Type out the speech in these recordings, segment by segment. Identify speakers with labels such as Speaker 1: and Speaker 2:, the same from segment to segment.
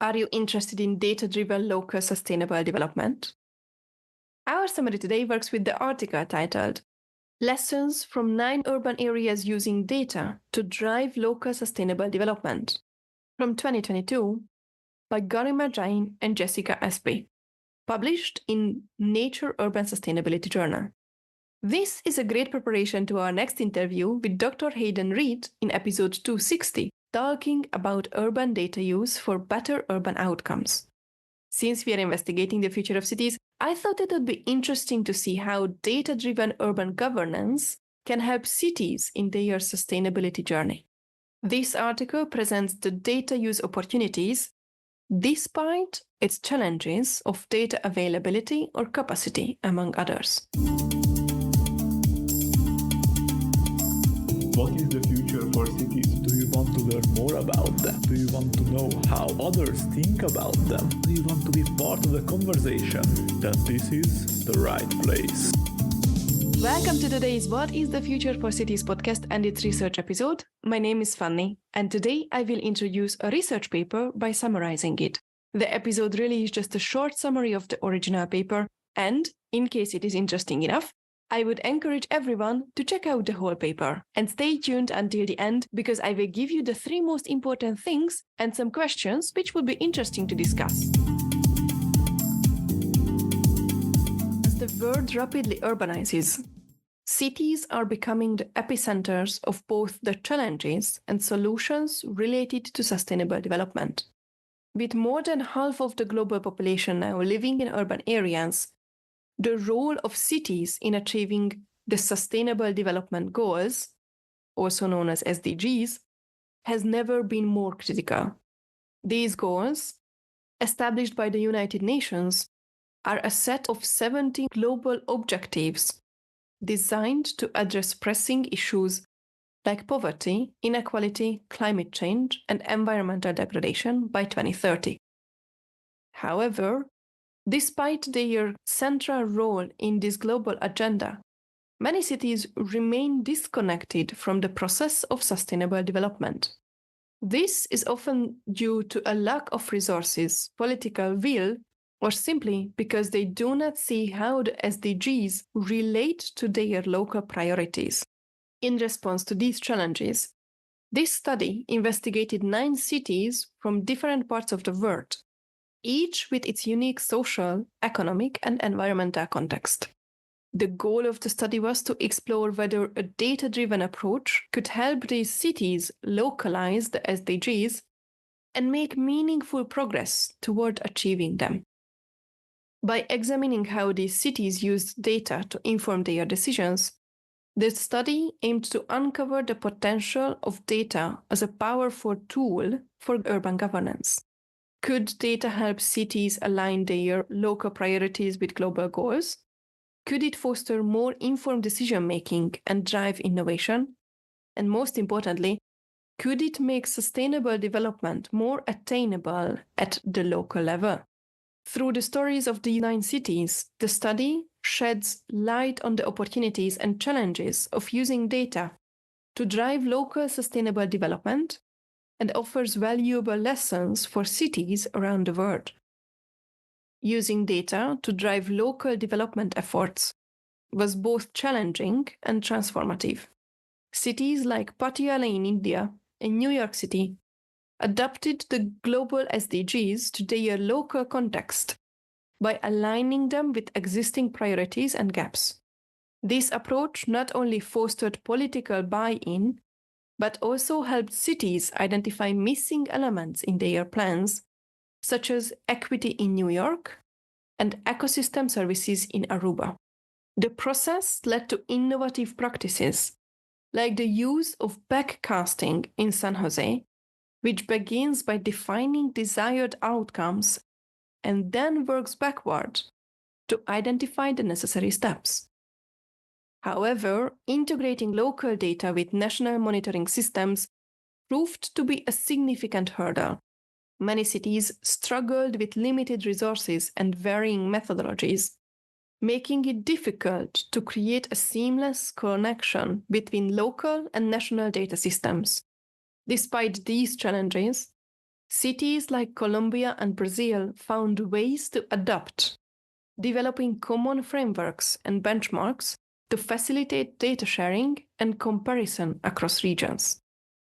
Speaker 1: Are you interested in data-driven local sustainable development? Our summary today works with the article titled Lessons from 9 Urban Areas Using Data to Drive Local Sustainable Development from 2022 by Garima, Jain and Jessica Espey, published in Nature Urban Sustainability Journal. This is a great preparation to our next interview with Dr. Hayden Reed in episode 260, talking about urban data use for better urban outcomes. Since we are investigating the future of cities, I thought it would be interesting to see how data-driven urban governance can help cities in their sustainability journey. This article presents the data use opportunities despite its challenges of data availability or capacity, among others.
Speaker 2: What is the future for cities? Do you want to learn more about them? Do you want to know how others think about them? Do you want to be part of the conversation? Then this is the right place.
Speaker 1: Welcome to today's What is the Future for Cities podcast and its research episode. My name is Fanny, and today I will introduce a research paper by summarizing it. The episode really is just a short summary of the original paper, and in case it is interesting enough, I would encourage everyone to check out the whole paper and stay tuned until the end because I will give you the 3 most important things and some questions which would be interesting to discuss. As the world rapidly urbanizes, cities are becoming the epicenters of both the challenges and solutions related to sustainable development. With more than half of the global population now living in urban areas, the role of cities in achieving the Sustainable Development Goals, also known as SDGs, has never been more critical. These goals, established by the United Nations, are a set of 17 global objectives designed to address pressing issues like poverty, inequality, climate change, and environmental degradation by 2030. However, despite their central role in this global agenda, many cities remain disconnected from the process of sustainable development. This is often due to a lack of resources, political will, or simply because they do not see how the SDGs relate to their local priorities. In response to these challenges, this study investigated 9 cities from different parts of the world, each with its unique social, economic, and environmental context. The goal of the study was to explore whether a data-driven approach could help these cities localize the SDGs and make meaningful progress toward achieving them. By examining how these cities used data to inform their decisions, the study aimed to uncover the potential of data as a powerful tool for urban governance. Could data help cities align their local priorities with global goals? Could it foster more informed decision-making and drive innovation? And most importantly, could it make sustainable development more attainable at the local level? Through the stories of the 9 cities, the study sheds light on the opportunities and challenges of using data to drive local sustainable development and offers valuable lessons for cities around the world. Using data to drive local development efforts was both challenging and transformative. Cities like Patiala in India and New York City adapted the global SDGs to their local context by aligning them with existing priorities and gaps. This approach not only fostered political buy-in, but also helped cities identify missing elements in their plans, such as equity in New York and ecosystem services in Aruba. The process led to innovative practices, like the use of backcasting in San Jose, which begins by defining desired outcomes and then works backward to identify the necessary steps. However, integrating local data with national monitoring systems proved to be a significant hurdle. Many cities struggled with limited resources and varying methodologies, making it difficult to create a seamless connection between local and national data systems. Despite these challenges, cities like Colombia and Brazil found ways to adapt, developing common frameworks and benchmarks to facilitate data sharing and comparison across regions.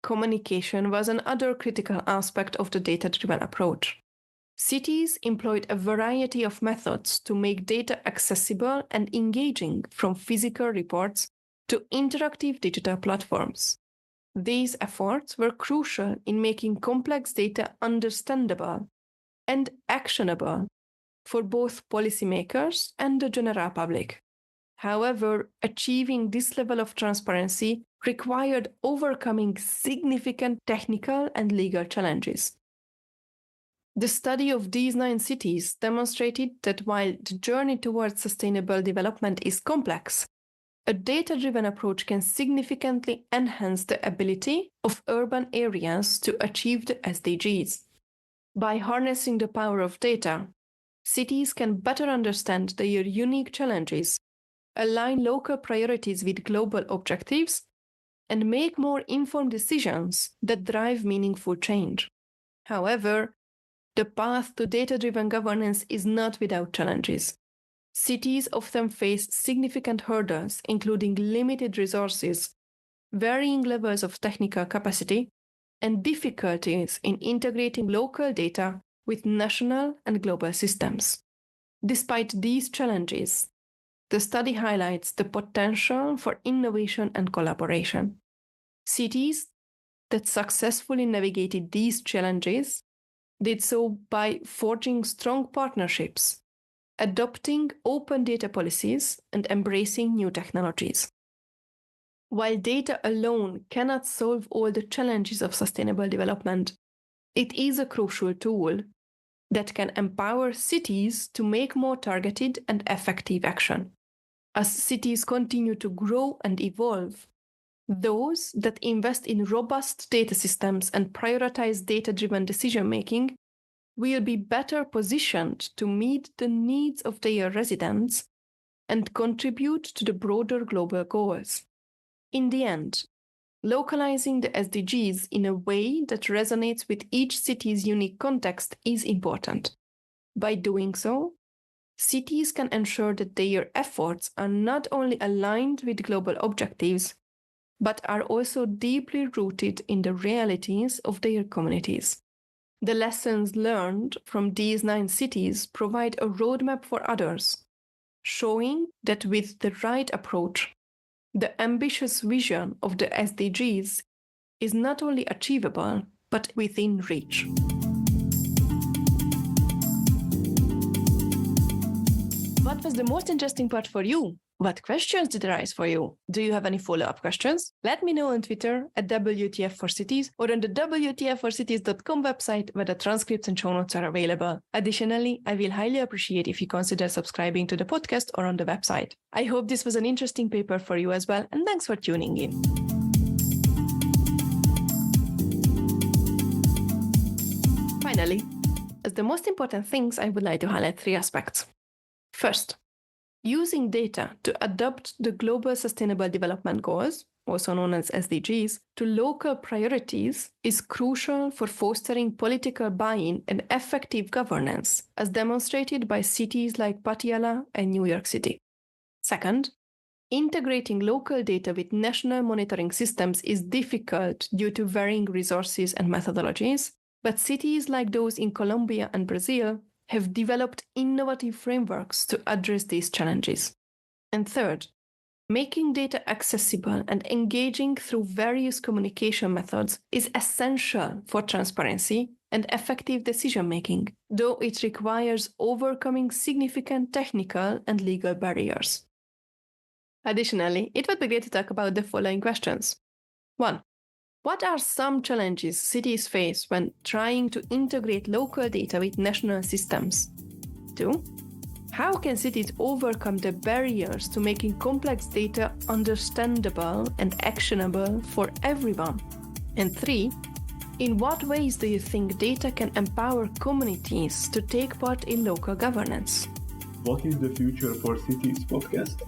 Speaker 1: Communication was another critical aspect of the data-driven approach. Cities employed a variety of methods to make data accessible and engaging, from physical reports to interactive digital platforms. These efforts were crucial in making complex data understandable and actionable for both policymakers and the general public. However, achieving this level of transparency required overcoming significant technical and legal challenges. The study of these 9 cities demonstrated that while the journey towards sustainable development is complex, a data-driven approach can significantly enhance the ability of urban areas to achieve the SDGs. By harnessing the power of data, cities can better understand their unique challenges, align local priorities with global objectives, and make more informed decisions that drive meaningful change. However, the path to data-driven governance is not without challenges. Cities often face significant hurdles, including limited resources, varying levels of technical capacity, and difficulties in integrating local data with national and global systems. Despite these challenges, the study highlights the potential for innovation and collaboration. Cities that successfully navigated these challenges did so by forging strong partnerships, adopting open data policies, and embracing new technologies. While data alone cannot solve all the challenges of sustainable development, it is a crucial tool that can empower cities to make more targeted and effective action. As cities continue to grow and evolve, those that invest in robust data systems and prioritize data-driven decision-making will be better positioned to meet the needs of their residents and contribute to the broader global goals. In the end, localizing the SDGs in a way that resonates with each city's unique context is important. By doing so, cities can ensure that their efforts are not only aligned with global objectives, but are also deeply rooted in the realities of their communities. The lessons learned from these 9 cities provide a roadmap for others, showing that with the right approach, the ambitious vision of the SDGs is not only achievable, but within reach. What was the most interesting part for you? What questions did arise for you? Do you have any follow-up questions? Let me know on Twitter at WTF4Cities or on the WTF4Cities.com website where the transcripts and show notes are available. Additionally, I will highly appreciate if you consider subscribing to the podcast or on the website. I hope this was an interesting paper for you as well, and thanks for tuning in. Finally, as the most important things, I would like to highlight 3 aspects. First, using data to adapt the Global Sustainable Development Goals, also known as SDGs, to local priorities is crucial for fostering political buy-in and effective governance, as demonstrated by cities like Patiala and New York City. Second, integrating local data with national monitoring systems is difficult due to varying resources and methodologies, but cities like those in Colombia and Brazil have developed innovative frameworks to address these challenges. And third, making data accessible and engaging through various communication methods is essential for transparency and effective decision-making, though it requires overcoming significant technical and legal barriers. Additionally, it would be great to talk about the following questions. 1. What are some challenges cities face when trying to integrate local data with national systems? 2. How can cities overcome the barriers to making complex data understandable and actionable for everyone? And 3. In what ways do you think data can empower communities to take part in local governance?
Speaker 2: What is the Future for Cities podcast?